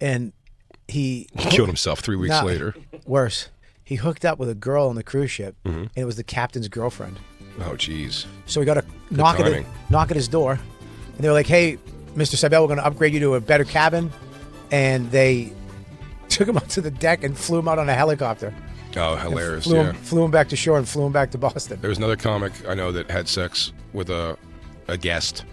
and he killed himself 3 weeks later. Worse, he hooked up with a girl on the cruise ship, and it was the captain's girlfriend. Oh, jeez. So we got a knock at his door, and they were like, "Hey, Mr. Seibel, we're going to upgrade you to a better cabin," and they took him up to the deck and flew him out on a helicopter. Oh, hilarious! Flew him back to shore and flew him back to Boston. There was another comic I know that had sex with a guest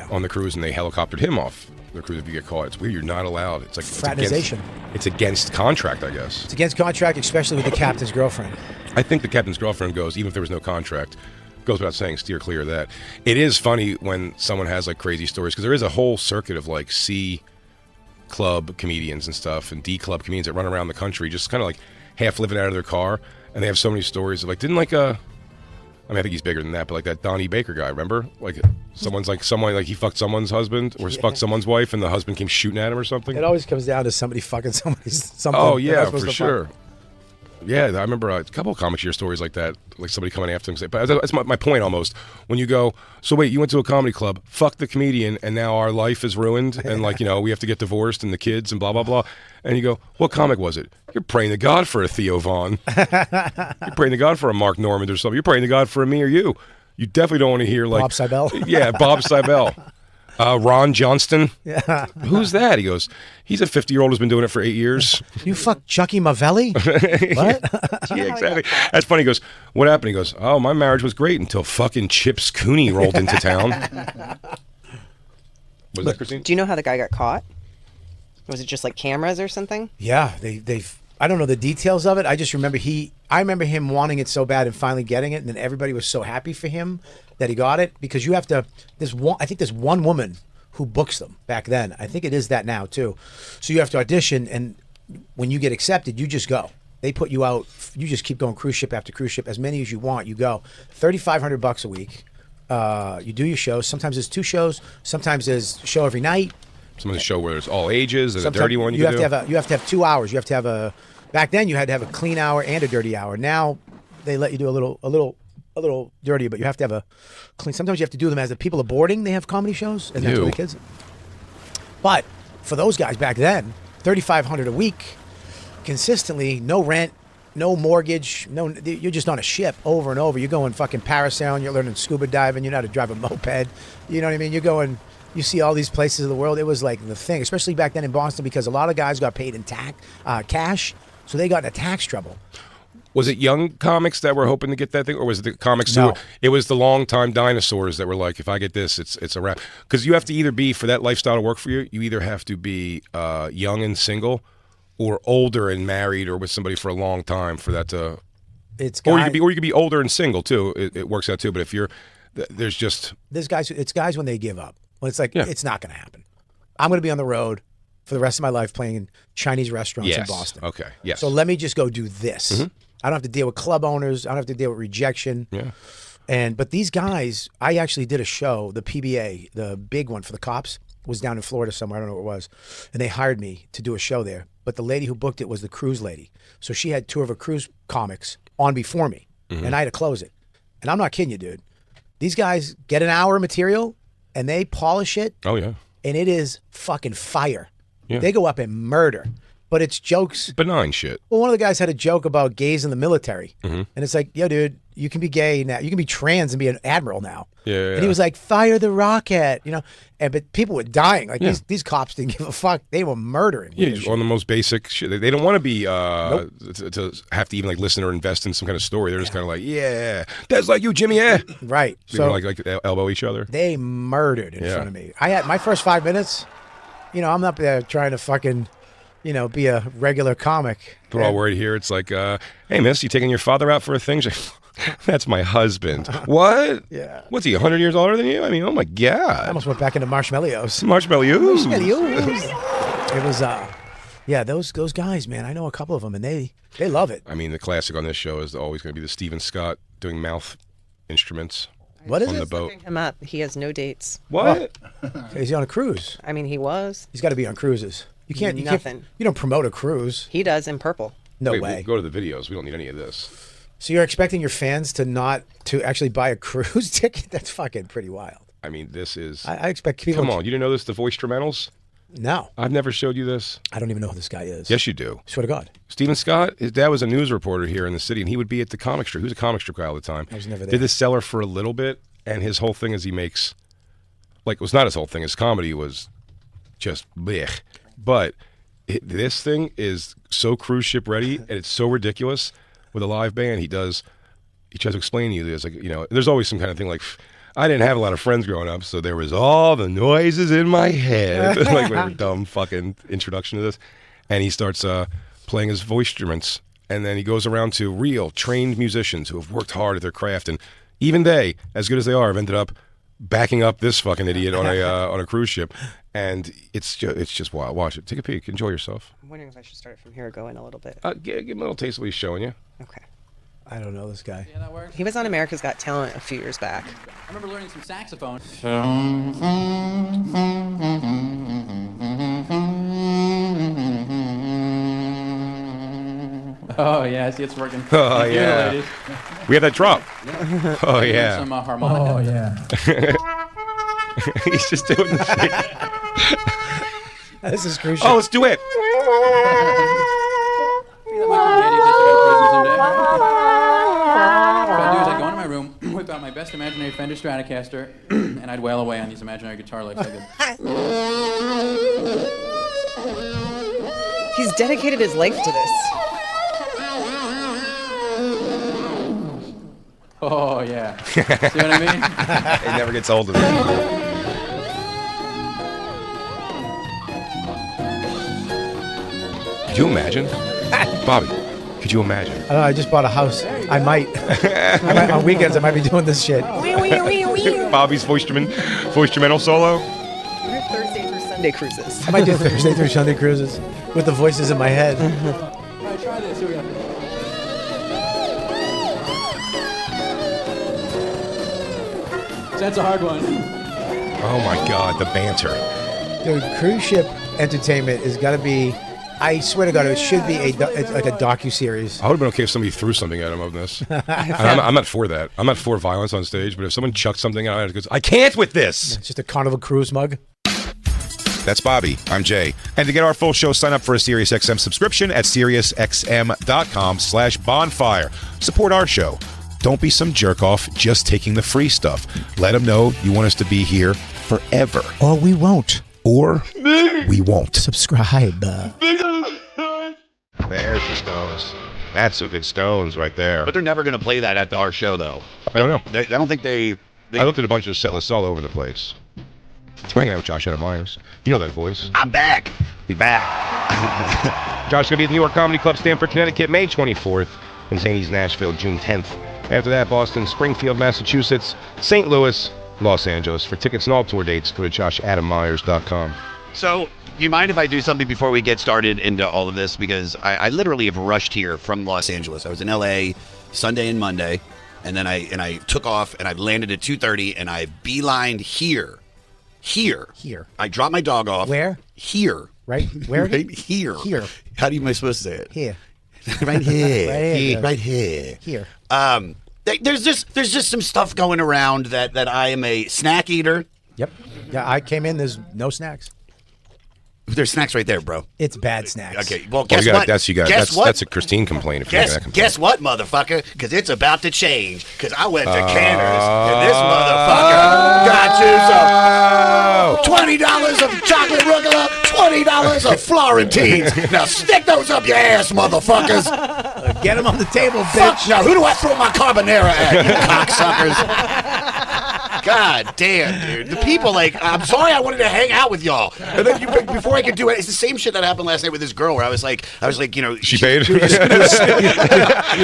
on the cruise, and they helicoptered him off the cruise. If you get caught, it's weird. You're not allowed. It's like fraternization. It's against contract, I guess. It's against contract, especially with the captain's girlfriend. I think the captain's girlfriend goes, even if there was no contract, goes without saying, steer clear of that. It is funny when someone has like crazy stories, because there is a whole circuit of like C club comedians and stuff, and D club comedians that run around the country, just kind of like half living out of their car, and they have so many stories of like, I think he's bigger than that, but like that Donnie Baker guy, remember? Like someone he fucked someone's husband or fucked someone's wife, and the husband came shooting at him or something. It always comes down to somebody fucking somebody's something. Oh yeah, for sure. Yeah, I remember a couple of comic share stories like that, like somebody coming after him. But that's my point almost. When you go, so wait, you went to a comedy club, fuck the comedian, and now our life is ruined, and like, we have to get divorced and the kids and blah, blah, blah. And you go, what comic was it? You're praying to God for a Theo Vaughn. You're praying to God for a Mark Normand or something. You're praying to God for a me or you. You definitely don't want to hear like... Bob Seibel? Yeah, Bob Seibel. Ron Johnston. Yeah. Who's that? He goes, he's a 50-year-old who's been doing it for 8 years. You fucked Chucky Mavelli? What? Yeah, exactly. That's funny. He goes, what happened? He goes, oh, my marriage was great until fucking Chips Cooney rolled into town. Was that Christine? Do you know how the guy got caught? Was it just like cameras or something? Yeah, they've. I don't know the details of it. I just remember I remember him wanting it so bad and finally getting it, and then everybody was so happy for him that he got it, because you have to. I think there's one woman who books them back then. I think it is that now too. So you have to audition, and when you get accepted, you just go. They put you out. You just keep going cruise ship after cruise ship, as many as you want. You go. $3,500 a week. You do your shows. Sometimes there's 2 shows. Sometimes there's a show every night. Sometimes a show where there's all ages. There's a dirty one. You have to have 2 hours. You have to have a. Back then, you had to have a clean hour and a dirty hour. Now, they let you do a little dirty, but you have to have a clean. Sometimes you have to do them as the people are boarding. They have comedy shows, and that's where the kids. But for those guys back then, $3,500 a week, consistently, no rent, no mortgage, you're just on a ship over and over. You're going fucking parasailing. You're learning scuba diving. You know how to drive a moped. You know what I mean? You're going. You see all these places of the world. It was like the thing, especially back then in Boston, because a lot of guys got paid in cash, so they got into tax trouble. Was it young comics that were hoping to get that thing, or was it the comics No. It was the long-time dinosaurs that were like, if I get this, it's a wrap. Because you have to either be, for that lifestyle to work for you, you either have to be young and single, or older and married, or with somebody for a long time for that to... Or you could be older and single, too. It works out, too. But if you're... It's guys when they give up. Well, it's like, it's not going to happen. I'm going to be on the road for the rest of my life playing in Chinese restaurants in Boston. Okay, yes. So let me just go do this. Mm-hmm. I don't have to deal with club owners. I don't have to deal with rejection. Yeah. But these guys, I actually did a show, the PBA, the big one for the cops, was down in Florida somewhere. I don't know where it was. And they hired me to do a show there. But the lady who booked it was the cruise lady. So she had 2 of her cruise comics on before me. Mm-hmm. And I had to close it. And I'm not kidding you, dude. These guys get an hour of material, and they polish it. Oh, yeah. And it is fucking fire. Yeah. They go up and murder. But it's jokes. Benign shit. Well, one of the guys had a joke about gays in the military. Mm-hmm. And it's like, yo, dude, you can be gay now. You can be trans and be an admiral now. Yeah. And he was like, fire the rocket, but people were dying. Like these cops didn't give a fuck. They were murdering. Yeah, on the most basic shit. They don't want to be to have to even like listen or invest in some kind of story. They're just kind of like, yeah, that's like you, Jimmy. Yeah, right. So like elbow each other. They murdered in front of me. I had my first 5 minutes. I'm up there trying to fucking. Be a regular comic. We're all worried here. It's like, hey, miss, you taking your father out for a thing? That's my husband. What? Yeah. What's he, 100 years older than you? I mean, oh my God. I almost went back into marshmallows. Marshmallows. It was, those guys, man. I know a couple of them, and they love it. I mean, the classic on this show is always going to be the Stephen Scott doing mouth instruments. What is on it? the boat? Looking him up. He has no dates. What? Is he on a cruise? I mean, he was. He's got to be on cruises. You can't. Nothing. You don't promote a cruise. He does in purple. No way. We'll go to the videos. We don't need any of this. So you're expecting your fans to actually buy a cruise ticket? That's fucking pretty wild. I mean, this is. I expect people. Come on, you didn't know this? The voice instrumentals. No. I've never showed you this. I don't even know who this guy is. Yes, you do. Swear to God. Stephen Scott, his dad was a news reporter here in the city, and he would be at the comic strip. He was a comic strip guy all the time. I was never there. Did the Cellar for a little bit, and his whole thing is he makes, like, it was not his whole thing. His comedy was just blech. But this thing is so cruise ship ready, and it's so ridiculous with a live band. He tries to explain to you this, like, you know, there's always some kind of thing like, I didn't have a lot of friends growing up, so there was all the noises in my head. Like whatever dumb fucking introduction to this. And he starts playing his voice instruments, and then he goes around to real trained musicians who have worked hard at their craft, and even they, as good as they are, have ended up backing up this fucking idiot on a cruise ship. And it's just wild. Watch it. Take a peek. Enjoy yourself. I'm wondering if I should start from here or go in a little bit. Give him a little taste of what he's showing you. Okay. I don't know this guy. Yeah, that works. He was on America's Got Talent a few years back. I remember learning some saxophone. Oh yeah, see, it's working. Oh, Thank you, yeah. ladies. We have that drop. Oh, yeah. Some harmonica. Oh, yeah. He's just doing the shit. This is cruise Oh, ship. let's do it. That might come in handy in case I go to prison someday. What I'd do is I'd go into my room, whip out my best imaginary Fender Stratocaster, and I'd wail away on these imaginary guitar licks like this. He's dedicated his life to this. Oh yeah. See what I mean? It never gets old of it. Could you imagine? Bobby, could you imagine? I don't know, I just bought a house. I might. On weekends, I might be doing this shit. Bobby's voice instrumental solo? What are Thursday through Sunday cruises? I might do Thursday through Sunday cruises with the voices in my head. All right, try this. Here we go. That's a hard one. Oh my God, the banter. Dude, cruise ship entertainment is got to be. I swear to God, it should be like a docu-series. I would have been okay if somebody threw something at him of this. I'm not for that. I'm not for violence on stage, but if someone chucked something out, I can't with this. It's just a Carnival Cruise mug. That's Bobby. I'm Jay. And to get our full show, sign up for a SiriusXM subscription at SiriusXM.com/bonfire. Support our show. Don't be some jerk off just taking the free stuff. Let them know you want us to be here forever. Or we won't. Or we won't. Subscribe. There's the Stones. That's some good Stones right there. But they're never going to play that at our show, though. I don't know. I don't think they I looked at a bunch of set lists all over the place. Hanging out with Josh Adam Meyers. You know that voice. I'm back. Be back. Josh is going to be at the New York Comedy Club, Stamford, Connecticut, May 24th, and Zany's Nashville, June 10th. After that, Boston, Springfield, Massachusetts, St. Louis, Los Angeles. For tickets and all tour dates, go to joshadammyers.com. So, do you mind if I do something before we get started into all of this? Because I literally have rushed here from Los Angeles. I was in LA Sunday and Monday, and then I took off and I landed at 2:30 and I beelined here. Here. I dropped my dog off. Where? Here. Right? Where? Right here. Here. How am I supposed to say it? Here. Right here. Right here. Right here. Here. There's just some stuff going around that I am a snack eater. Yep. Yeah, I came in. There's no snacks. There's snacks right there, bro. It's bad snacks. Okay, well, guess what? That's a Christine complaint. If you make that complaint. Guess what, motherfucker? Because it's about to change. Because I went to Canner's, and this motherfucker got you some $20 of chocolate rucola, $20 of Florentines. Now stick those up your ass, motherfuckers. Get them on the table, Fuck, bitch. now who do I throw my carbonara at, you cocksuckers? God damn, dude. The people, I'm sorry I wanted to hang out with y'all. And then before I could do it, it's the same shit that happened last night with this girl where I was like, you know. She paid? You were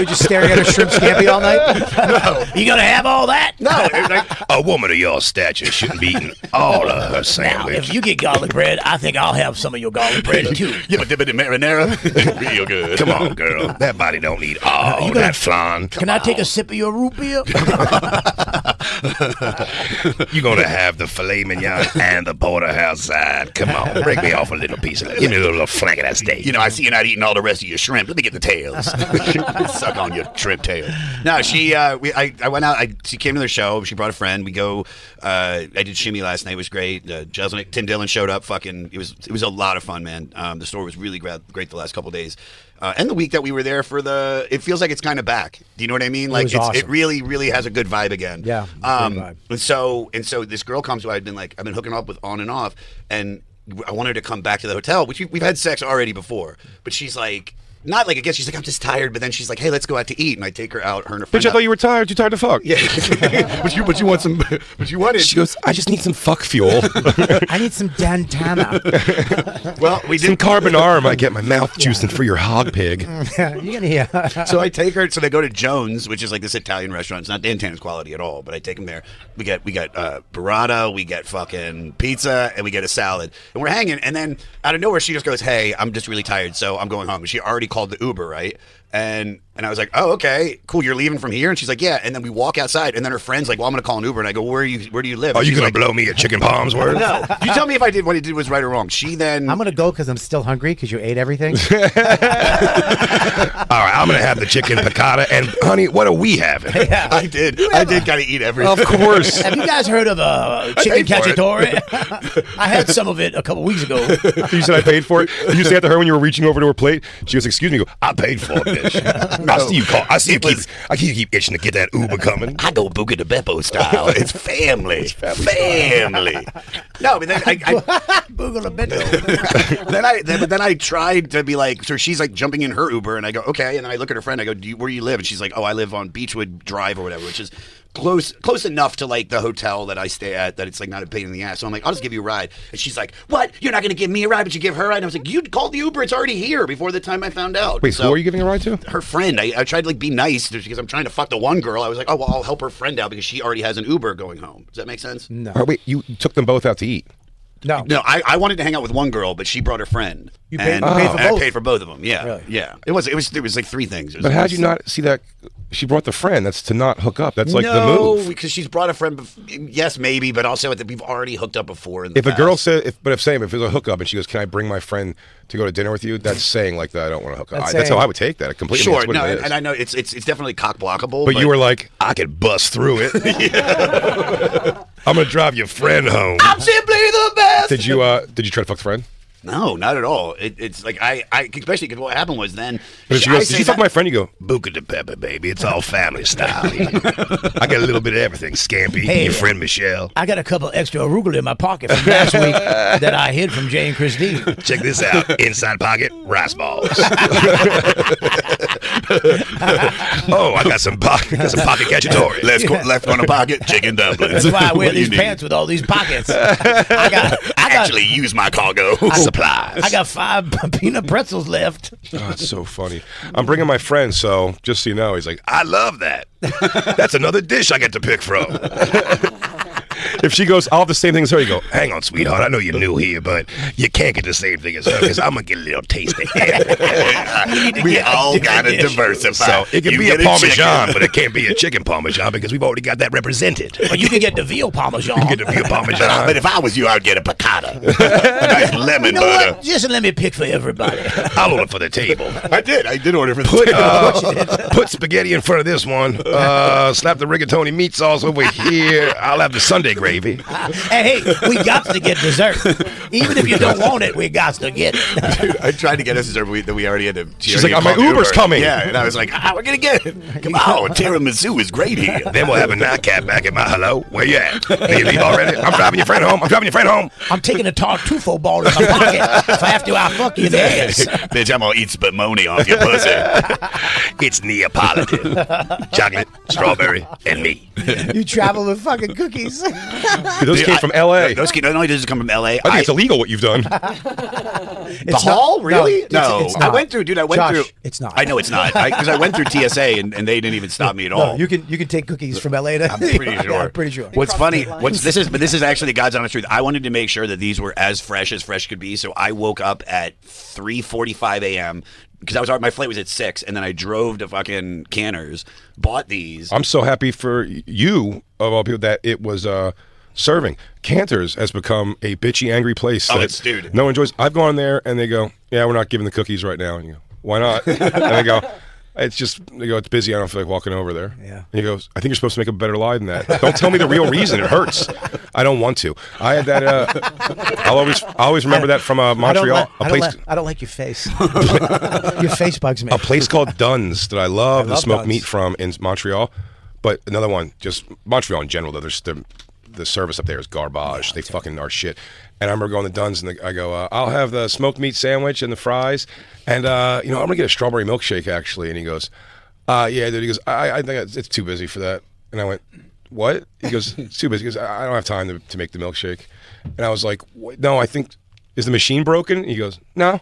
just staring at her shrimp scampi all night? No. You gonna have all that? No. It was like, A woman of your stature shouldn't be eating all of her sandwich. If you get garlic bread, I think I'll have some of your garlic bread too. you ever dip it in marinara? Real good. Come on, girl. That body don't need all that flan. Can I take a sip of your root beer? You're gonna have the filet mignon and the porterhouse side. Come on, break me off a little piece of that. Give me a little flank of that steak. I see you're not eating all the rest of your shrimp. Let me get the tails. Suck on your shrimp tail. No, I went out. She came to the show. She brought a friend. We go. I did Shimmy last night. It was great. Jeselnik, Tim Dillon showed up. It was a lot of fun, man. The store was really great the last couple of days. And the week that we were there for it feels like it's kind of back. Do you know what I mean? Like awesome. It really, really has a good vibe again. Yeah. Vibe. And so this girl comes who I've been hooking up with on and off, and I want her to come back to the hotel, which we've had sex already before, but she's like. Not like, I guess she's like, I'm just tired, but then she's like, hey, let's go out to eat, and I take her out, her and her friend. Bitch, I thought you were tired. Too tired to fuck. Yeah. but you want some, but you wanted. She goes, I just need some fuck fuel. I need some Dantana. Well, we did some carbonara might get my mouth juicing for your hog pig. You're gonna hear. So I take her. So they go to Jones, which is like this Italian restaurant. It's not Dantana's quality at all, but I take them there. We got burrata, we get fucking pizza, and we get a salad, and we're hanging. And then out of nowhere, she just goes, "Hey, I'm just really tired, so I'm going home." And she already called the Uber, right? And I was like, oh, okay, cool. You're leaving from here? And she's like, yeah. And then we walk outside, and then her friend's like, well, I'm going to call an Uber. And I go, where do you live? Are you going like, to blow me a chicken palms word? No. You tell me if what I did was right or wrong. She then... I'm going to go because I'm still hungry because you ate everything. All right, I'm going to have the chicken piccata. And, honey, what are we having? Yeah. I did kind of eat everything. Of course. Have you guys heard of chicken cacciatore? I had some of it a couple weeks ago. You said I paid for it? Did you say that to her when you were reaching over to her plate? She goes, excuse me. You go, I paid for it, bitch. I see you keep itching to get that Uber coming. I go Buca de Beppo style. It's family. Family. No, but then then I tried to be like, so she's like jumping in her Uber, and I go, okay, and then I look at her friend, I go, where do you live? And she's like, oh, I live on Beechwood Drive or whatever, which is close enough to like the hotel that I stay at that it's like not a pain in the ass. So I'm like, I'll just give you a ride. And she's like, what? You're not going to give me a ride, but you give her a ride? And I was like, you called the Uber. It's already here before the time I found out. Wait, so who are you giving a ride to? Her friend. I tried to like be nice because I'm trying to fuck the one girl. I was like, oh, well, I'll help her friend out because she already has an Uber going home. Does that make sense? No. Oh, wait, you took them both out to eat? No. I wanted to hang out with one girl, but she brought her friend. You paid for and both? I paid for both of them. Yeah, Really? yeah. It was like three things. But how'd you not see that? She brought the friend. That's to not hook up. That's like the move. No, because she's brought a friend. Yes, maybe, but also that we've already hooked up before. If a girl said, if it's a hookup and she goes, "Can I bring my friend to go to dinner with you?" That's saying like that. I don't want to hook up. That's how I would take that. Completely. Sure, no, and I know it's definitely cock blockable. But you were like, I could bust through it. I'm gonna drive your friend home. I'm simply the best. Did you try to fuck the friend? No, not at all. It's like I especially because what happened was then. But if she goes, did you fuck my friend? You go, Buca de Pepper, baby. It's all family style. I got a little bit of everything. Scampi, Hey, your friend Michelle. I got a couple extra arugula in my pocket from last week that I hid from Jay and Christine. Check this out. Inside pocket, rice balls. Oh, I got some pocket cacciatore. Left corner pocket, chicken dumplings. That's why I wear these pants with all these pockets. I got actually use my cargo supplies. I got 5 peanut pretzels left. oh, it's so funny. I'm bringing my friend, so just so you know, he's like, I love that. That's another dish I get to pick from. if she goes, I'll have the same thing as her. You go, Hang on, sweetheart. I know you're new here, but you can't get the same thing as her because I'm going to get a little taste of it. We all got to diversify. So it can be a Parmesan, but it can't be a chicken Parmesan because we've already got that represented. But you can get the veal Parmesan. You get the veal Parmesan. But if I was you, I'd get a piccata. A nice lemon You know butter. what? Just let me pick for everybody. I'll order for the table. I did order for the table. Put spaghetti in front of this one. Slap the rigatoni meat sauce over here. I'll have the Sunday gravy. Hey, we got to get dessert. Even if you don't want it, we got to get it. Dude, I tried to get us dessert that we already had to. She's like, my Uber's coming. Yeah, and I was like, we're gonna get it. Come on, tiramisu is great here. Then we'll have a nightcap back at my hello. Where you at? Did you leave already? I'm driving your friend home. I'm taking a Tartufo ball in my pocket so after I fuck you in the ass. Bitch, I'm gonna eat spumoni off your pussy. It's Neapolitan. Chocolate, strawberry, and me. You travel with fucking cookies. Dude, those came from L.A. Those not only does it come from L.A. I think it's illegal what you've done. The hall? Really? No. It's not. I went through, Josh, through. It's not. I know it's not. Because I went through TSA and they didn't even stop me at all. No, you can take cookies from LA to. I'm pretty sure. Yeah, I'm pretty sure. What's funny? This is actually the God's honest truth. I wanted to make sure that these were as fresh could be. So I woke up at 3:45 a.m. because my flight was at 6, and then I drove to fucking Canners, bought these. I'm so happy for you, of all people, that it was serving. Cantor's has become a bitchy, angry place. Oh, that it's dude. No one enjoys. I've gone there, and they go, "Yeah, we're not giving the cookies right now." And you go, "Why not?" And they go, "It's just," they go, "It's busy. I don't feel like walking over there." Yeah. And he goes, "I think you're supposed to make a better lie than that. Don't tell me the real reason. It hurts. I don't want to." I had that. I'll always remember that from Montreal. I don't like your face. Your face bugs me. A place called Dunn's that I love the smoked Dunn's. meat from in Montreal. But another one, just Montreal in general, though, the service up there is garbage. They fucking are shit. And I remember going to Dunn's, and I go, "I'll have the smoked meat sandwich and the fries, and I'm gonna get a strawberry milkshake actually." And he goes, "Yeah, dude." He goes, "I think it's too busy for that." And I went, "What?" He goes, "It's too busy." He goes, "I don't have time to make the milkshake." And I was like, "What? No, I think, is the machine broken?" And he goes, "No."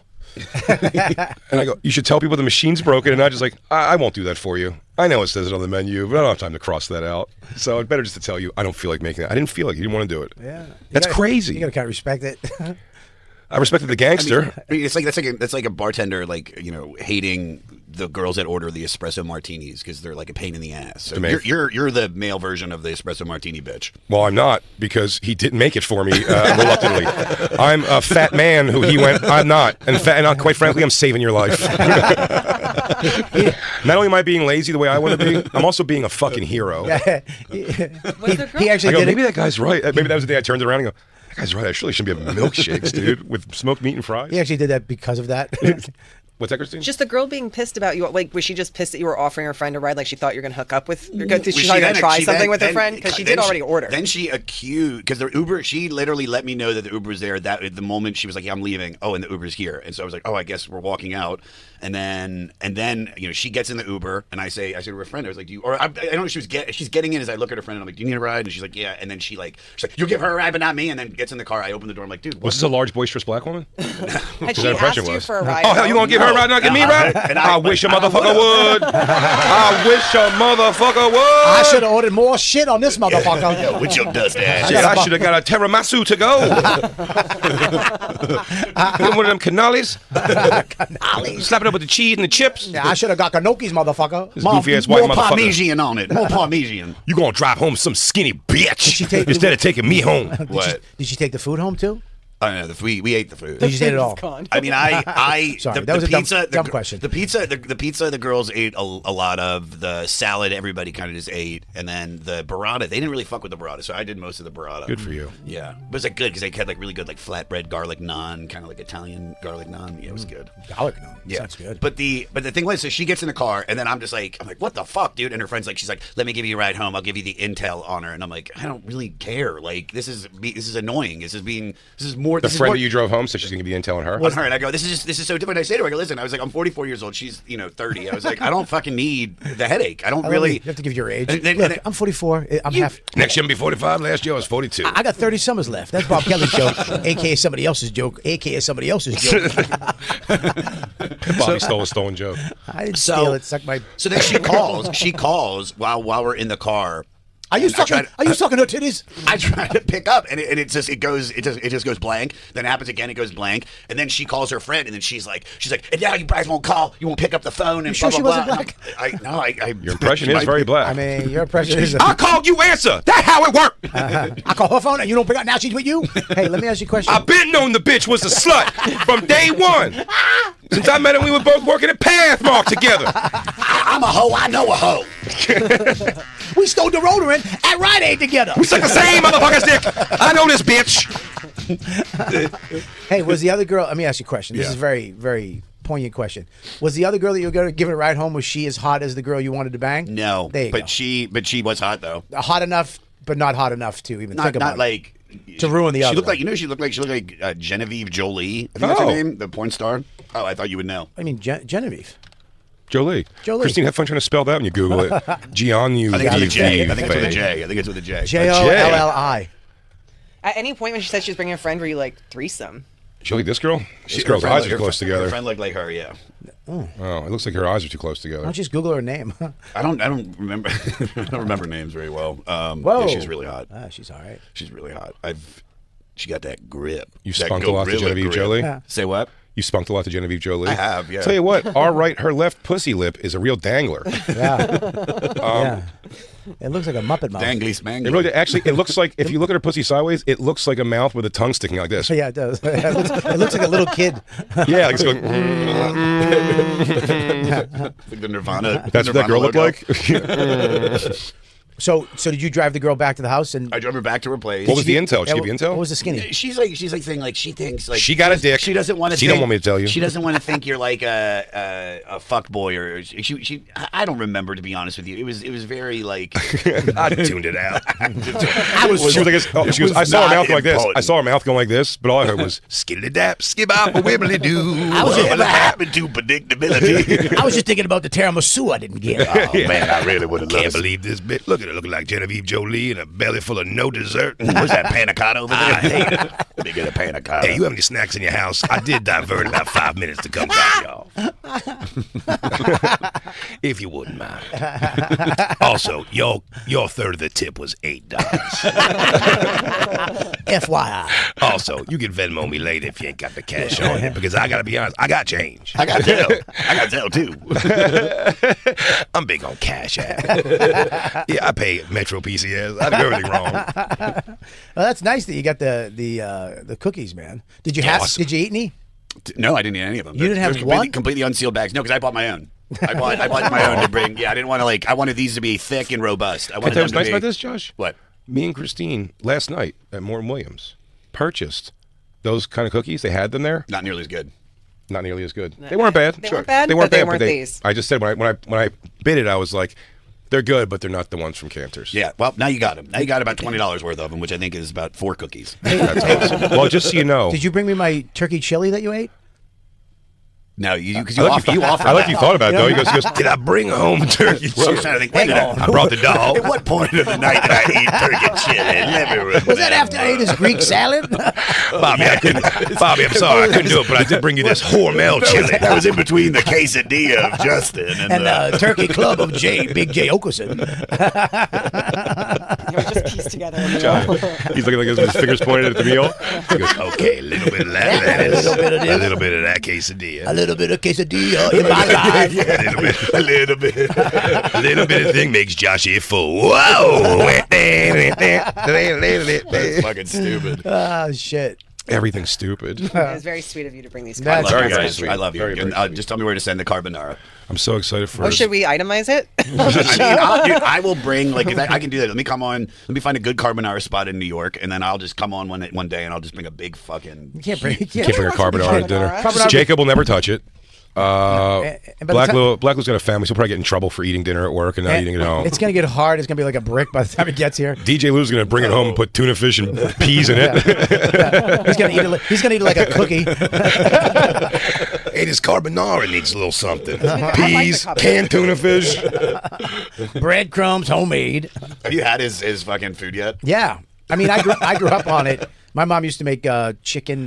And I go, "You should tell people the machine's broken," and I just like, I won't do that for you. I know it says it on the menu, but I don't have time to cross that out. So it's better just to tell you I don't feel like making it. I didn't feel like you didn't want to do it. Yeah. That's crazy. You gotta kind of respect it. I respected the gangster. I mean, that's like a bartender, like, hating the girls that order the espresso martinis because they're like a pain in the ass. So you're the male version of the espresso martini bitch. Well, I'm not, because he didn't make it for me reluctantly. I'm a fat man who he went, I'm not. And quite frankly, I'm saving your life. Not only am I being lazy the way I want to be, I'm also being a fucking hero. he actually did maybe it. that guy's right. Maybe that was the day I turned around and go, that guy's right. I surely shouldn't be having milkshakes, dude, with smoked meat and fries. He actually did that because of that. What's that, Christine? Just the girl being pissed about you. Like, was she just pissed that you were offering her friend a ride? Like, she thought you were going to hook up with. Did she thought you were going to try something with her friend? Because she did already order. Then she accused, because the Uber. She literally let me know that the Uber was there. That at the moment she was like, "Yeah, I'm leaving." Oh, and the Uber's here. And so I was like, "Oh, I guess we're walking out." And then she gets in the Uber, and I say to her friend, I was like, "Do you?" Or I don't know. She's getting in as I look at her friend, and I'm like, "Do you need a ride?" And she's like, "Yeah." And then she's like, "You'll give her a ride, but not me." And then gets in the car. I open the door. I'm like, "Dude, was this a large, boisterous black woman? Had she that impression asked you was. for a ride? Oh, hell, you gonna give her a ride, not give me a ride? I wish a motherfucker would. I wish a motherfucker would. I should have ordered more shit on this motherfucker. with your dust ass." Shit, I should have got a tiramisu to go. One of them cannolis. Slap it up with the cheese and the chips. Yeah, I should have got Kanoki's motherfucker. This goofy-ass white More motherfucker. Parmesan on it. More Parmesan. You gonna drive home some skinny bitch she take- instead of taking me home. What? Did she take the food home too? I don't know. We ate the food. Did you eat it all? I mean, I Sorry, the that was a pizza, dumb question. The pizza, the girls ate a lot of. The salad, everybody kind of just ate, and then the burrata, they didn't really fuck with the burrata, so I did most of the burrata. Good for you. Yeah, but it's like good because they had like really good like flatbread garlic naan, kind of like Italian garlic naan. Yeah, it was good. Garlic naan. Yeah, Sounds good. But the thing was, so she gets in the car, and then I'm like, what the fuck, dude? And her friend's like, she's like, let me give you a ride home. I'll give you the intel on her, and I'm like, I don't really care. Like this is annoying. This is more. The friend that you drove home, so she's gonna give you intel on her. On her, and I go, this is so different. I say to her, I go, listen, I was like, I'm 44 years old. She's 30. I was like, I don't fucking need the headache. I don't really. You have to give your age. And then- Look, and then- I'm 44. I'm half. Next year, I'm gonna be 45. Last year, I was 42. I got 30 summers left. That's Bob Kelly's joke, aka somebody else's joke, aka somebody else's joke. Bobby stole a stolen joke. I didn't steal it. Suck my. So then she calls. She calls while we're in the car. Are you And I sucking? tried- Are you sucking her titties? I try to pick up, and it just goes blank. Then it happens again, it goes blank, and then she calls her friend, and then she's like, and now you guys won't call, you won't pick up the phone, and You sure blah she blah wasn't blah. black? Your impression is very black. I mean, your impression is. I called you, answer. That's how it worked. I call her phone and you don't pick up. Now she's with you. Hey, let me ask you a question. I've been known the bitch was a slut from day one. Since I met her, we were both working at Pathmark together. I'm a hoe. I know a hoe. We stole deodorant at Rite Aid together. We suck the same motherfucker's dick. I know this bitch. Hey, was the other girl? Let me ask you a question. This Yeah. is very, very poignant question. Was the other girl that you were going to give it a ride home? Was she as hot as the girl you wanted to bang? No, There you but go. she was hot though. Hot enough, but not hot enough to even think about Not it. like To ruin the She other looked one. like she looked like Genevieve Jolie. I think that's her Oh. name, the porn star. Oh, I thought you would know. I mean, Genevieve. Jolie. Christine, have fun trying to spell that when you Google it. Gianni. I think it's with a J. I think it's with a J. I think it's with a J. Jolli. At any point when she said she was bringing a friend, were you like threesome? Jolie, this girl? This Her girl's friend eyes looked- are close Her together. friend looked like her. Yeah. Oh, it looks like her eyes are too close Why together. don't you just Google her name? I don't remember. I don't remember names very well. Whoa. Yeah, she's really hot. She's all right. She's really hot. She got that grip. You That spunked a lot to gorilla Genevieve grip. Jolie? Yeah. Say what? You spunked a lot to Genevieve Jolie. I have, yeah. Tell you what, her left pussy lip is a real dangler. Yeah. It looks like a Muppet mouth. Dangly smangly. It really, actually, it looks like, if you look at her pussy sideways, it looks like a mouth with a tongue sticking like this. Yeah, it does. It looks like a little kid. Yeah, like it's going. Like the Nirvana. That's what that girl looked logo. like. So did you drive the girl back to the house? And I drove her back to her place. What was the intel? Did she give you intel? What was the skinny? She's like saying like she thinks like She got a dick. She doesn't want to. She don't want me to tell you. She doesn't want to think you're like a fuck boy or she. I don't remember, to be honest with you. It was very like I tuned it out. She was I saw her mouth not going like this. important. I saw her mouth going like this, but all I heard was skiddly dap, skibop, wibbly doo. What happened to predictability? I was just thinking about the tiramisu I didn't get. Oh man, I really would have loved Can't believe this bit. Look at her looking like Genevieve Jolie and a belly full of no dessert. What's that panna cotta over there? Let me get a panna cotta. Hey, you have any snacks in your house? I did divert about 5 minutes to come back, y'all. If you wouldn't mind. Also, your third of the tip was $8. FYI. Also, you can Venmo me later if you ain't got the cash on you, because I gotta be honest, I got change. I got Zelle too. I'm big on Cash App. Yeah, I pay Metro PCS. I do everything wrong. Well, that's nice that you got the cookies, man. Did you have? Awesome. Did you eat any? No, I didn't eat any of them. You didn't have They're one? completely unsealed bags. No, because I bought my own. I bought my own to bring. Yeah, I didn't want to I wanted these to be thick and robust. I Can I wanted tell you what's them nice to about be- this, Josh? What? Me and Christine last night at Morton Williams purchased those kind of cookies. They had them there. Not nearly as good. Not nearly as good. They weren't bad. They weren't bad, They weren't but they bad, weren't but these. I just said when I bid it, I was like, they're good, but they're not the ones from Cantor's. Yeah. Well, now you got them. Now you got about $20 worth of them, which I think is about 4 cookies. That's awesome. Well, just so you know, Did you bring me my turkey chili that you ate? No, because I like you offer. I like that. you thought about it though. He goes, did I bring home turkey Well, I chili? was trying to think. Wait a minute. I brought the dog. At what point of the night did I eat turkey chili? Let me remember. Was that after I ate his Greek salad? Bobby, I'm sorry, I couldn't do it, but I did bring you this Hormel chili. That was in between the quesadilla of Justin And the turkey club of Big J Okerson. We just pieced together a meal. He's looking like his fingers pointed at the meal. He goes, okay, a little bit of that, lettuce, a little bit of this. a little bit of that quesadilla. A little bit of quesadilla in my life. a little bit. A little bit of thing makes Joshy full. Whoa! That's fucking stupid. Oh, shit. Everything's stupid. It was very sweet of you to bring these That's cards. Sorry, very guys. sweet. I love you. Very, very And, sweet. just tell me where to send the carbonara. I'm so excited for Oh, should we itemize it? I will bring I can do that. Let me come on. Let me find a good carbonara spot in New York, and then I'll just come on one day, and I'll just bring a big fucking. You can't bring Can't bring a carbonara to dinner. Carbonara- Jacob will never touch it. And by the Black time- Lou's got a family, so he'll probably get in trouble for eating dinner at work and not eating it at home. It's going to get hard. It's going to be like a brick by the time it gets here. DJ Lou's going to bring it home and put tuna fish and peas in it. He's going to eat it like a cookie. Hey, this carbonara needs a little something. the Peas, carbonara. canned tuna fish. Breadcrumbs, homemade. Have you had his fucking food yet? Yeah. I mean, I grew up on it. My mom used to make chicken,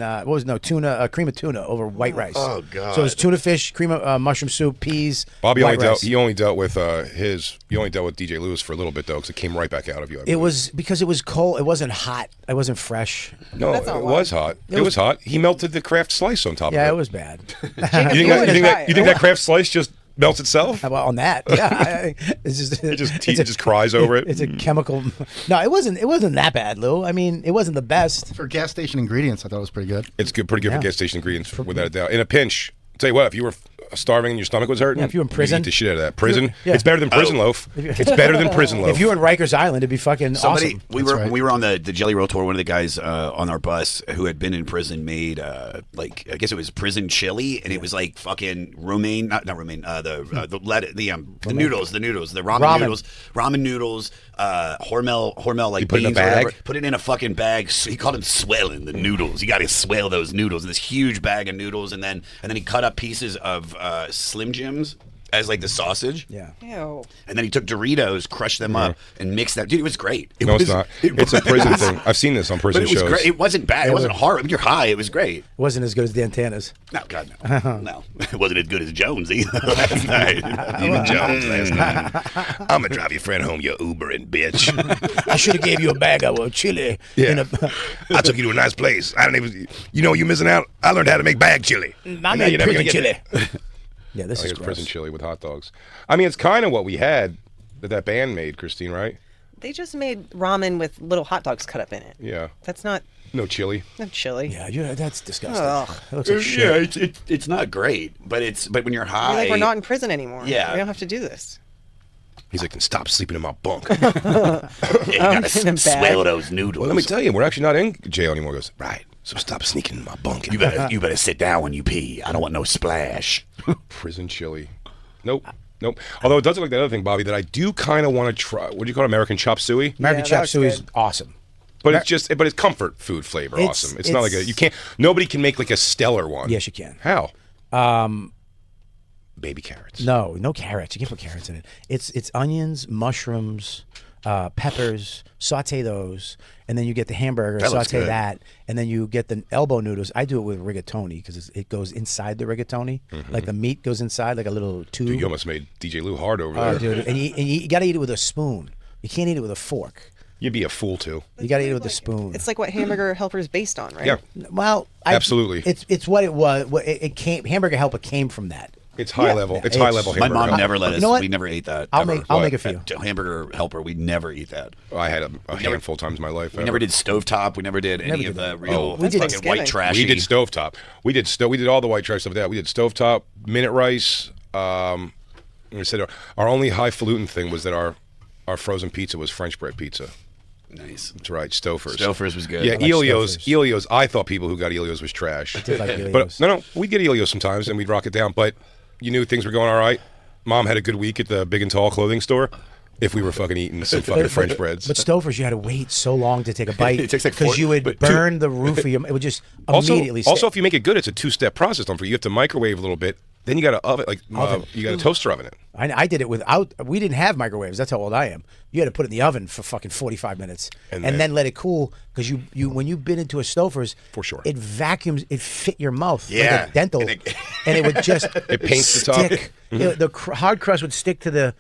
tuna, cream of tuna over white rice. Oh, God. So it was tuna fish, cream of mushroom soup, peas, Bobby white rice. he only dealt with DJ Lewis for a little bit though, because it came right back out of you. I It believe. was because it was cold. It wasn't hot. It wasn't fresh. No, That's not it why. was hot. It was hot. He melted the Kraft slice on top Yeah, of it was bad. You think that Kraft slice just melts itself? How about on that? Yeah, it's just He just cries over it. It's a chemical. No, it wasn't that bad, Lou. I mean, it wasn't the best. For gas station ingredients, I thought it was pretty good. It's good, pretty good Yeah. for gas station ingredients, without a doubt. In a pinch, I'll tell you what, if you were starving and your stomach was hurting, Yeah, if you were in prison. you eat the shit out of that. Prison, Yeah. it's better than prison loaf. It's better than prison loaf. If you were in Rikers Island, it'd be fucking awesome. We were on the Jelly Roll tour. One of the guys on our bus who had been in prison made I guess it was prison chili, and it was like fucking romaine, not romaine, the noodles, the ramen noodles, Hormel like put it in a beans or whatever. bag? Put it in a fucking bag. So he called them swelling the noodles. You got to swell those noodles in this huge bag of noodles, and then he cut up pieces of Slim Jims. as like the sausage. Yeah. Ew. And then he took Doritos, crushed them up, and mixed that. Dude, it was great. No, it's not. It's a prison thing. I've seen this on prison But it was shows. great. It wasn't bad. It wasn't hard. I mean, you're high. It was great. It wasn't as good as Dantana's. No, God, no. No. It wasn't as good as Jones either last night. Even Jones last night. I'm gonna drive your friend home, you Ubering bitch. I should have gave you a bag of chili. Yeah. I took you to a nice place. I don't even. You know, you missing out. I learned how to make bag chili. I made prison chili. Yeah, this is it's gross. prison chili with hot dogs. I mean, it's kind of what we had that band made, Christine, right? They just made ramen with little hot dogs cut up in it. Yeah. That's not No chili. chili. Yeah, that's disgusting. Ugh. That looks like shit. Yeah, it's not great, but when you're high, You're like, we're not in prison anymore. Yeah. We don't have to do this. He's like, stop sleeping in my bunk. you gotta in a bag. swallow those noodles. Well, let me tell you, we're actually not in jail anymore. He goes, right. So stop sneaking in my bunk. You better sit down when you pee. I don't want no splash. Prison chili. Nope. Although it does look like that other thing, Bobby, that I do kind of want to try. What do you call it? American chop suey? American that chop looks suey is good. awesome. But it's comfort food flavor. Awesome. It's not like nobody can make like a stellar one. Yes, you can. How? Baby carrots. No carrots. You can't put carrots in it. It's onions, mushrooms, peppers. Saute those, and then you get the hamburger. That looks saute good. that, and then you get the elbow noodles. I do it with rigatoni because it goes inside the rigatoni. Like the meat goes inside like a little tube. Dude, you almost made DJ Lou hard over Oh, there. dude, and you got to eat it with a spoon. You can't eat it with a fork. You'd be a fool too. You got to eat it with a spoon. It's like what Hamburger Helper is based on, right? Yeah. Well, Absolutely. It's what it was. It came. Hamburger Helper came from that. It's high level. It's high level. My hamburger. mom never let us. You know what? We never ate that. I'll ever. make a few. At Hamburger Helper, we never eat that. I had a handful of times in my life. We never did stovetop. We never did any Never of did the that. real We did fucking Thanksgiving. white trashy. We did stovetop. We did all the white trash stuff like that. We did stovetop, minute rice. And we said our only highfalutin thing was that our frozen pizza was French bread pizza. Nice. That's right, Stouffer's. Stouffer's was good. Yeah, like Elio's. Stouffer's. Elio's. I thought people who got Elio's was trash. did like But Elio's. no, we'd get Elio's sometimes and we'd rock it down. But you knew things were going all right. Mom had a good week at the Big and Tall clothing store. If we were fucking eating some fucking French breads. But Stouffer's, you had to wait so long to take a bite. It takes like because you would but burn the roof of your. It would just also, immediately. if you make it good, it's a two-step process. Don't forget, you have to microwave a little bit. Then you got to oven, you got a toaster oven it. I did it without. We didn't have microwaves. That's how old I am. You had to put it in the oven for fucking 45 minutes, And and then- then let it cool. Because you when you've been into a Stouffer's, For sure. it vacuums. It fit your mouth Yeah. like a dental, And and it would just It paints the top. stick. The hard crust would stick to the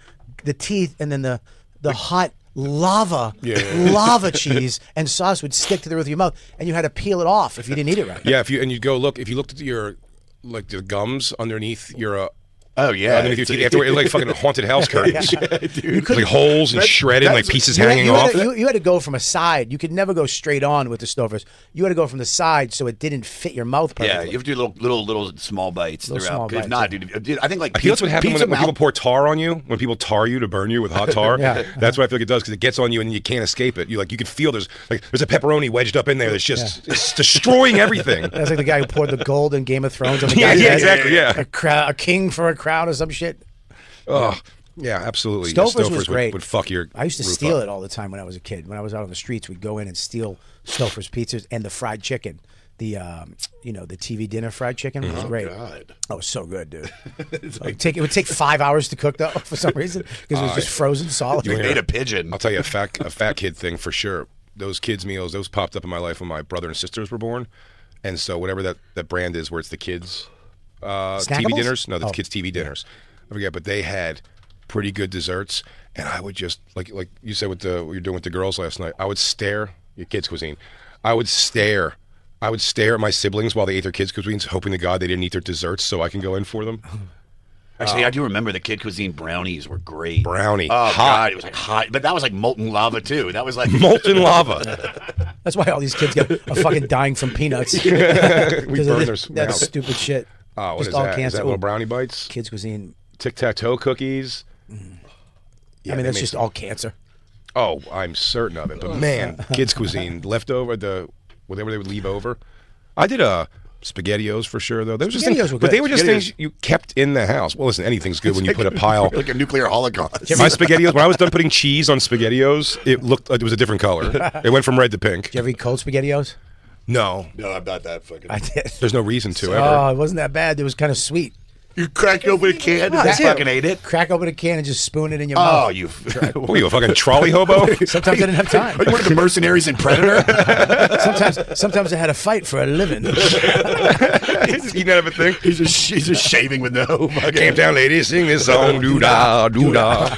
teeth, and then the hot lava cheese and sauce would stick to the roof of your mouth, and you had to peel it off if you didn't eat it right. Yeah, if you looked at your like the gums underneath your Oh yeah. underneath your teeth, after like fucking haunted house curtains. dude. Like holes and shredded, like pieces hanging off. You had to go from a side. You could never go straight on with the Stouffer's. You had to go from the side so it didn't fit your mouth perfectly. Yeah, you have to do little small bites Little throughout. small If bites, not, yeah. dude, I think like I feel that's what happens when people mouth- pour tar on you. When people tar you to burn you with hot tar, Yeah. That's what I feel like it does because it gets on you and you can't escape it. You can feel there's a pepperoni wedged up in there that's just it's destroying everything. That's like the guy who poured the gold in Game of Thrones on the Yeah, guy's yeah, head. exactly, yeah. A king for a crown or some shit. Oh, yeah, absolutely. Stouffer's was great. Would fuck your. I used to roof steal up. it all the time when I was a kid. When I was out on the streets, we'd go in and steal Stouffer's pizzas and the fried chicken. The the TV dinner fried chicken was great. God. Oh, it was so good, dude. It would take 5 hours to cook though for some reason because it was just frozen solid. We made a pigeon. I'll tell you a fat kid thing for sure. Those kids meals, those popped up in my life when my brother and sisters were born, and so whatever that brand is, where it's the kids TV Snackables? dinners. No, the Oh. kids TV dinners. I forget, but they had pretty good desserts, and I would just like you said what you're doing with the girls last night. I would stare your kids' cuisine. I would stare at my siblings while they ate their kids' cuisines, hoping to God they didn't eat their desserts so I can go in for them. Actually, I do remember the kid cuisine brownies were great. Brownie, Oh hot. God, it was like hot, but that was like molten lava too. That was like Molten lava. That's why all these kids are fucking dying from peanuts. We burn their That's mouth. stupid shit. Oh, what Just is all that? Is cancer. that little brownie bites? Kids cuisine. Tic-tac-toe cookies. Yeah, I mean, they that's make just some- all cancer. Oh, I'm certain of it. But man, kids' cuisine, leftover, whatever they would leave over. I did SpaghettiOs for sure, though. They were just SpaghettiOs things, were but they good. were just SpaghettiOs. things you kept in the house. Well, listen, anything's good when you put a pile. like a nuclear holocaust. My SpaghettiOs, when I was done putting cheese on SpaghettiOs, it looked like it was a different color. It went from red to pink. Did you ever eat cold SpaghettiOs? No, No, I'm not that fucking. I did. there's no reason to Oh, ever. it wasn't that bad. It was kind of sweet. You cracked open a can and just fucking ate it? Crack open a can and just spoon it in your mouth. Oh, you. What are you, a fucking trolley hobo? Sometimes I didn't have time. Are you one of the mercenaries in Predator? Sometimes I had to fight for a living. You don't have a thing? He's just shaving with no fucking... Came down, ladies, sing this song. Doo-dah, doo-dah.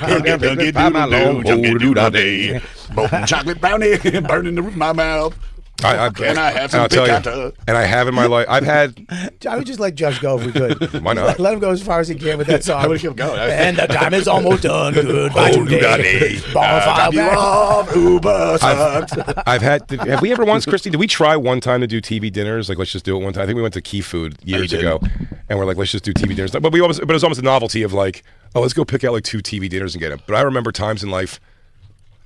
Molten chocolate brownie burning the roof of my mouth. Can I have some I'll tell you, piccata? and I have in my life, I've had... I would just let Josh go if we could. Why not? Let him go as far as he can with that song. I would keep going. And the time is almost done. Goodbye today. Bonfire back. Uber sucks. I've had... Have we ever once, Christy, did we try one time to do TV dinners? Like, let's just do it one time. I think we went to Key Food years ago, and we're like, let's just do TV dinners. But it was almost a novelty of like, oh, let's go pick out like 2 TV dinners and get them. But I remember times in life,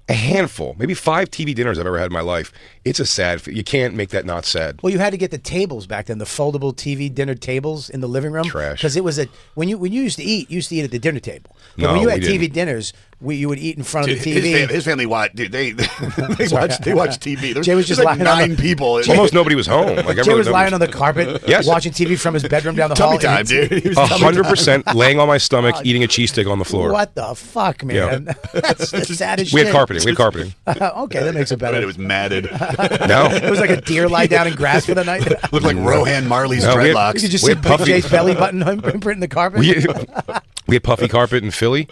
a handful, maybe 5 TV dinners I've ever had in my life. It's a sad. You can't make that not sad. Well, you had to get the tables back then, the foldable TV dinner tables in the living room. Trash. Because it was when you used to eat, at the dinner table. But No, when you had we TV didn't. dinners, you would eat in front Dude, of the TV. his family watch. Dude, they watch TV. There's, Jay was just there's like lying on 9 people. Almost nobody was home. Like Jay was lying on the carpet, Yes. watching TV from his bedroom down the Tummy hall. time, dude. He was tummy time. 100% laying on my stomach, eating a cheesesteak on the floor. What the fuck, man? That's the saddest We shit. had carpeting. We had carpeting. Okay, that makes it better. It was matted. No. It was like a deer lie down in grass for the night. Looked like Rohan Marley's No, we had- dreadlocks. You could just We see had Big puffy- Jay's belly button imprint in the carpet. We had puffy carpet in Philly,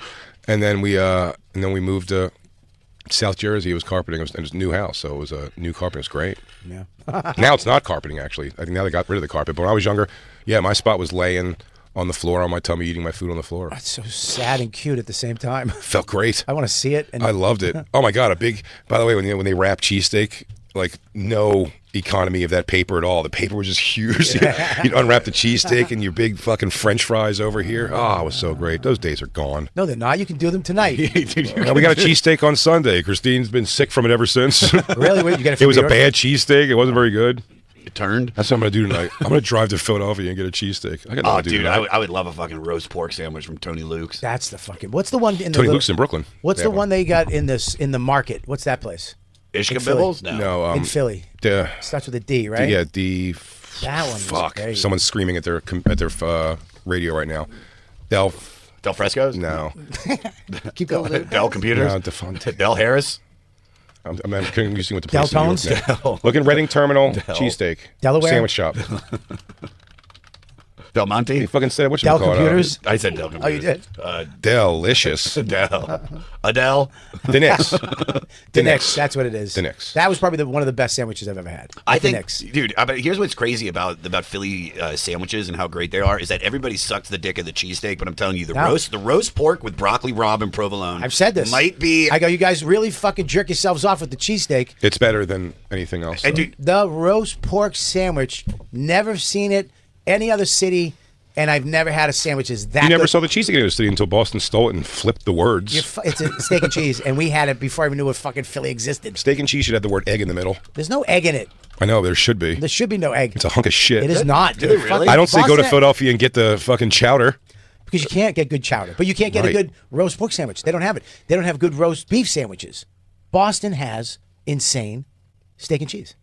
and then we moved to South Jersey. It was carpeting. It was a new house, so it was a new carpet. It was great. Yeah. Now it's not carpeting, actually. I think now they got rid of the carpet. But when I was younger, yeah, my spot was laying on the floor on my tummy, eating my food on the floor. That's so sad and cute at the same time. Felt great. I want to see it. And I loved it. Oh my god, by the way, when they wrap cheesesteak, like no economy of that paper at all. The paper was just huge. You'd unwrap the cheesesteak and your big fucking French fries over here. Oh, it was so great. Those days are gone. No, they're not. You can do them tonight. Now, we got a cheesesteak on Sunday. Christine's been sick from it ever since. Really? Wait, you got It was a bad cheesesteak. It wasn't very good. It turned. That's what I'm going to do tonight. I'm going to drive to Philadelphia and get a cheesesteak. I got Oh, nothing to do dude, tonight. I would love a fucking roast pork sandwich from Tony Luke's. That's the fucking. What's the one in the Tony Luke's in Brooklyn. What's They the have one they got in the market? What's that place? Ishka Philly. Bibbles? No. No, In Philly. Starts with a D, right? Yeah, D. That one was Fuck. great. Someone's screaming at their radio right now. Del Fresco's? No. Keep going. Del Computers? No, defunct. Del Harris? I'm confusing with the Del place. in New Tones? York now. Look in Reading Terminal, cheesesteak. Delaware? Sandwich shop. Del Monte? You fucking said what you Dell call Computers? I said Del Computers. Oh, you did? Delicious. Del. Adele? The Knicks. The Knicks. That's what it is. The Knicks. That was probably one of the best sandwiches I've ever had. I The think, Knicks. dude. But here's what's crazy about Philly sandwiches and how great they are is that everybody sucks the dick of the cheesesteak. But I'm telling you, the roast pork with broccoli rabe and provolone. I've said this. Might be. I go, you guys really fucking jerk yourselves off with the cheesesteak. It's better than anything else. And dude, The roast pork sandwich, never seen it any other city, and I've never had a sandwich as that you never good. saw the cheesesteak in the city until Boston stole it and flipped the words. It's a steak and cheese, and we had it before I even knew what fucking Philly existed. Steak and cheese should have the word egg in the middle. There's no egg in it. I know, there should be. There should be no egg. It's a hunk of shit. It is not. Do they dude. really? Fucking I don't say go to Boston- Philadelphia and get the fucking chowder. because you can't get good chowder, but you can't get a Right. good roast pork sandwich. They don't have it. They don't have good roast beef sandwiches. Boston has insane steak and cheese.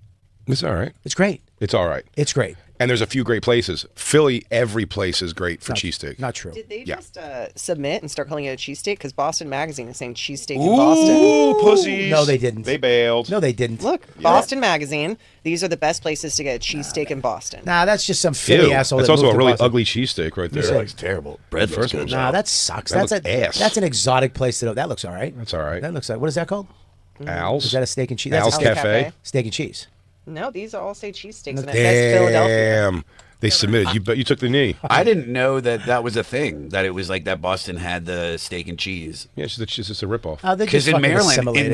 It's all right. It's great. It's all right. It's great. And there's a few great places. Philly, every place is great for cheesesteak. Not true. Did they Yeah. just submit and start calling it a cheesesteak? Because Boston Magazine is saying cheesesteak in Boston. Ooh, pussies. No, they didn't. They bailed. No, they didn't. Look, Boston Magazine. These are the best places to get a cheesesteak in Boston. Nah, that's just some Philly Ew. asshole. That's that also moved a to really Boston. ugly cheesesteak right there. that looks terrible. Bread looks First good. one's Nah, that sucks. That That's looks ass. That's an exotic place to. That looks all right. That's all right. That looks like. What is that called? Al's. Is that a steak and cheese? Al's That's Cafe. Steak and cheese. No, these all say cheesesteaks, and it says Philadelphia. Damn. They submitted. You took the knee. I didn't know that was a thing. That it was like that Boston had the steak and cheese. Yeah, it's just a ripoff. Oh, they're Because just fucking assimilated.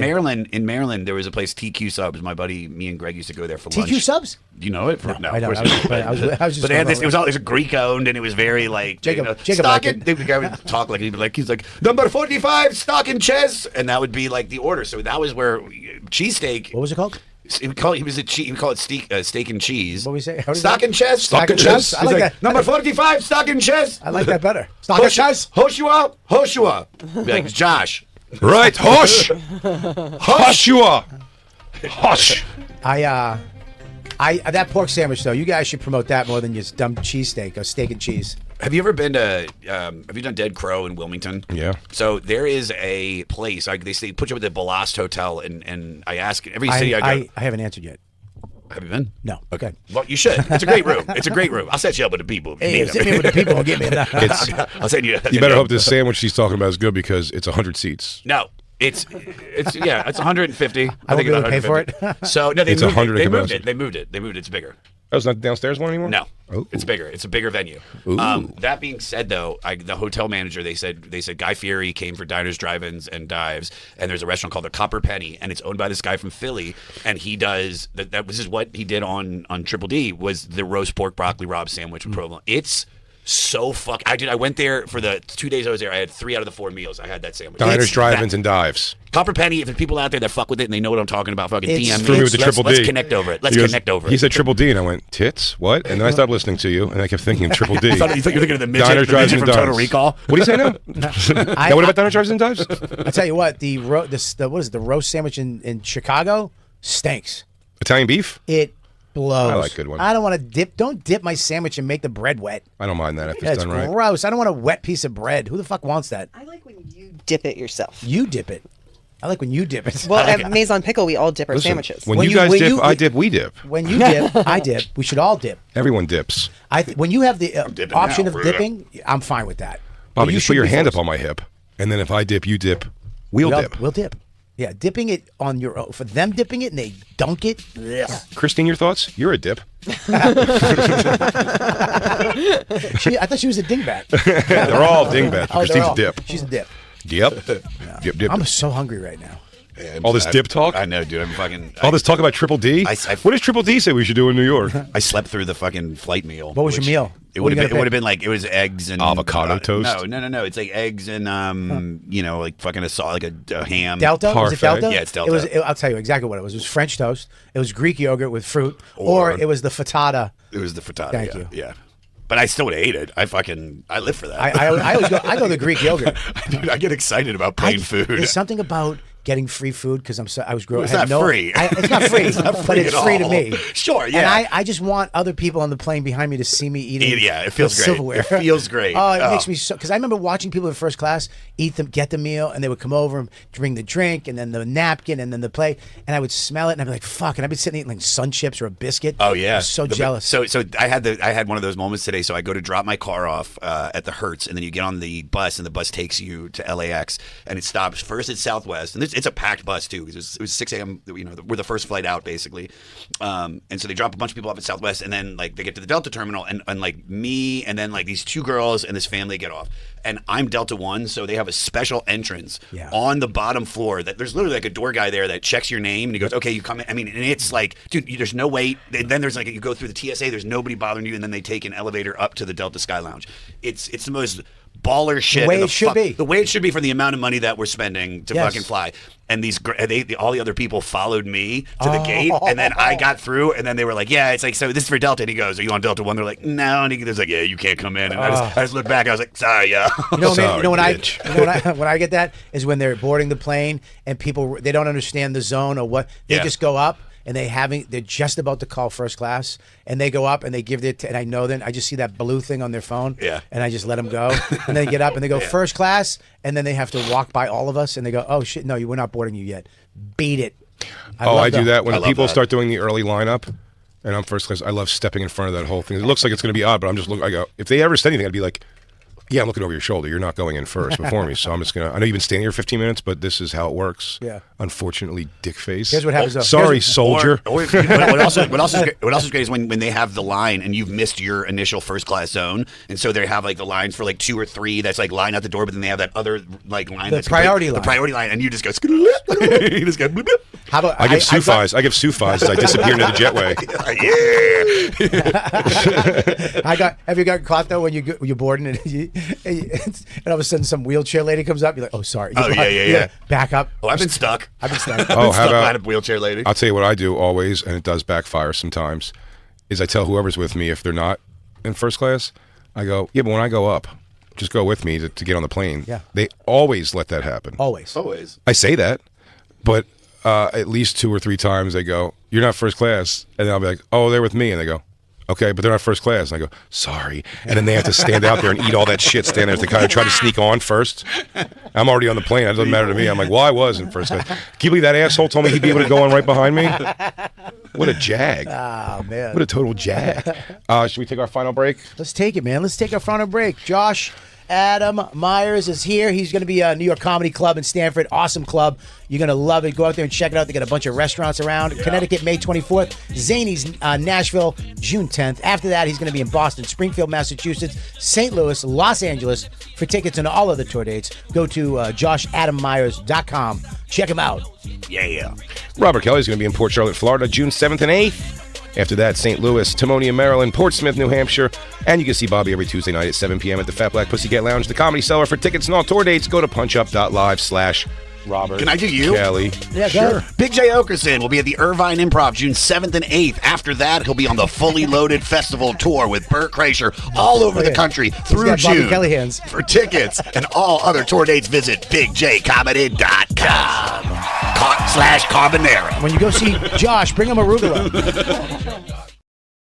in Maryland, there was a place TQ Subs. My buddy, me and Greg used to go there for lunch. TQ subs? Do you know it? No, I of don't. course I was not. just But they had going this, it was all Greek owned, and it was very like Jacob stock liked and it. the guy would talk like he's like number 45 stock and ches, and that would be like the order. So that was where cheesesteak. What was it called? He would call it steak and cheese. What we say? How do you Stock say? and chest. Stock and chest. I like that. Number 45 stock and chest. I like that better. Stock and cheese. Hoshua. Be like Josh. Right, hush! Hush you are! Hush! That pork sandwich though, you guys should promote that more than your dumb cheesesteak or steak and cheese. Have you ever been to? Have you done Dead Crow in Wilmington? Yeah. So there is a place. They say put you up at the Ballast Hotel, and I ask every city I go. I haven't answered yet. Have you been? No. Okay. Well, you should. It's a great room. It's a great room. I'll set you up with the people. Hey, set me with the people. Get me. I'll send you. You better hope this sandwich she's talking about is good because it's 100 seats. No. It's 150. I won't be able to pay for it. So no, they It's moved 100 it. They moved capacity. it. They moved it. They moved it. It's bigger. Oh, it's not the downstairs one anymore? No, Oh. it's bigger. It's a bigger venue. That being said, though, the hotel manager they said Guy Fieri came for diners, drive-ins, and dives, and there's a restaurant called the Copper Penny, and it's owned by this guy from Philly, and he does this is what he did on Triple D was the roast pork broccoli Rob sandwich with provolone. It's so fuck. I went there for the 2 days I was there. I had 3 out of the 4 meals. I had that sandwich. Diners, It's drive-ins, and dives. Copper Penny, if there's people out there that fuck with it and they know what I'm talking about, fucking It's DM For me. me with the Triple D. Let's connect over it. Let's connect over it. He said Triple D, and I went, tits? What? And then I stopped listening to you, and I kept thinking Triple D. You thought you were thinking of the midget, Diners, drive-ins, and from Total dives. Recall? What do you say now? Now what about Diners, Drive-ins, and Dives? I tell you what, the roast sandwich in Chicago stinks. Italian beef? It blows. I like good ones. I don't want to dip. Don't dip my sandwich and make the bread wet. I don't mind that if it's That's done right. gross. I don't want a wet piece of bread. Who the fuck wants that? I like when you dip it yourself. You dip it. I like when you dip it. Well, at Maison Pickle, we all dip our Listen, sandwiches. when you guys when dip, you- I dip, we dip. When you dip, I dip. We should all dip. Everyone dips. When you have the dipping option now. of dipping, I'm fine with that. But Bobby, you just should put your be hand up forced. on my hip, and then if I dip, you dip. We'll dip. We'll dip. Yeah, dipping it on your own. For them dipping it and they dunk it. Ugh. Christine, your thoughts? You're a dip. I thought she was a dingbat. They're all dingbats. Oh, they're Christine's all- a dip. She's a dip. Yep. Dip, dip. I'm so hungry right now. All this dip talk? I know, dude. I'm fucking. All this talk about Triple D? What does Triple D say we should do in New York? I slept through the fucking flight meal. What was your meal? It What would are you have been. It gonna would have been like it was eggs and Avocado toast? No. It's like eggs and like fucking like a ham. Delta? Was it Parfait. Delta? Yeah, it's Delta. I'll tell you exactly what it was. It was French toast. It was Greek yogurt with fruit, or it was the frittata. It was the frittata. Thank yeah, you. Yeah. But I still would have ate it. I live for that. I always go. I go the Greek yogurt. Dude, I get excited about plain food. There's something about getting free food because I was growing. It's not free. It's not free, but free it's at free to all. me. Sure, yeah. And I just want other people on the plane behind me to see me eating. Yeah, it feels the great. Silverware. It feels great. Oh, it makes me so. Because I remember watching people in first class get the meal, and they would come over and bring the drink, and then the napkin, and then the plate, and I would smell it, and I'd be like, "Fuck!" And I'd be sitting eating like sun chips or a biscuit. Oh yeah, I was so jealous. So I had one of those moments today. So I go to drop my car off at the Hertz, and then you get on the bus, and the bus takes you to LAX, and it stops first at Southwest, and it's a packed bus too because it was 6 a.m. You know, we're the first flight out basically, and so they drop a bunch of people off at Southwest, and then like they get to the Delta terminal, and like me, and then like these 2 girls and this family get off, and I'm Delta 1, so they have a special entrance on the bottom floor that there's literally like a door guy there that checks your name and he goes, okay, you come in. I mean, and it's like, dude, there's no wait. And then there's like, you go through the TSA, there's nobody bothering you, and then they take an elevator up to the Delta Sky Lounge. It's the most baller shit. The way in it should be. The way it should be for the amount of money that we're spending to fucking fly. And all the other people followed me to the gate, and then I got through, and then they were like, yeah, it's like, so this is for Delta. And he goes, are you on Delta 1? They're like, no. And he was like, yeah, you can't come in. And I just looked back, I was like, sorry, yeah. You know, Sorry, man, you know when bitch. when I get that is when they're boarding the plane and people they don't understand the zone or what they just go up and they're just about to call first class and they go up and they give and I know then I just see that blue thing on their phone and I just let them go and they get up and they go first class and then they have to walk by all of us and they go, oh shit, no, we're not boarding you yet, beat it. I do that when I love people that. start doing the early lineup and I'm first class. I love stepping in front of that whole thing. It looks like it's going to be odd, but I'm just looking. I go, if they ever said anything, I'd be like, yeah, I'm looking over your shoulder. You're not going in first before me, so I'm just gonna. I know you've been standing here 15 minutes, but this is how it works. Yeah. Unfortunately, dick face. Here's what happens, though. Sorry, soldier. What else is great is when they have the line and you've missed your initial first class zone, and so they have like the lines for like 2 or 3 that's like line out the door, but then they have that other like line The that's priority line. the priority line, and you just go. You just go. Bloop, bloop. How about I give Sufis. I give Sufis as I disappear into the jetway. Have you got caught though when you're boarding and all of a sudden some wheelchair lady comes up? You're like, oh sorry. Oh, yeah. Back up. Oh, I've been stuck. I've been stuck. Oh, how Stuck behind about? a wheelchair lady. I'll tell you what I do always, and it does backfire sometimes. Is I tell whoever's with me if they're not in first class, I go, yeah, but when I go up, just go with me to get on the plane. Yeah. They always let that happen. Always. Always. I say that, but at least 2 or 3 times they go, you're not first class. And then I'll be like, oh, they're with me. And they go, Okay, but they're not first class. And I go, sorry. And then they have to stand out there and eat all that shit, stand there. They kind of try to sneak on first. I'm already on the plane. It doesn't matter to me. I'm like, well, I was in first class. Can you believe that asshole told me he'd be able to go on right behind me? What a jag. Oh, man. What a total jag. Should we take our final break? Let's take it, man. Let's take our final break. Josh Adam Meyers is here. He's going to be a New York Comedy Club in Stamford. Awesome club. You're going to love it. Go out there and check it out. They got a bunch of restaurants around. Yeah. Connecticut, May 24th. Zany's Nashville, June 10th. After that, he's going to be in Boston, Springfield, Massachusetts, St. Louis, Los Angeles. For tickets and all other tour dates, go to joshadammyers.com. Check him out. Yeah. Robert Kelly's going to be in Port Charlotte, Florida, June 7th and 8th. After that, St. Louis, Timonium, Maryland, Portsmouth, New Hampshire. And you can see Bobby every Tuesday night at 7 p.m. at the Fat Black Pussycat Lounge, the Comedy Cellar. For tickets and all tour dates, go to punchup.live/Robert Can I do you? Kelly. Yeah, sure. Big J. Okerson will be at the Irvine Improv June 7th and 8th. After that, he'll be on the Fully Loaded Festival Tour with Burt Kreischer all over the country through got Bobby June. Kelly hands. For tickets and all other tour dates, visit bigjcomedy.com/carbonara. When you go see Josh, bring him arugula.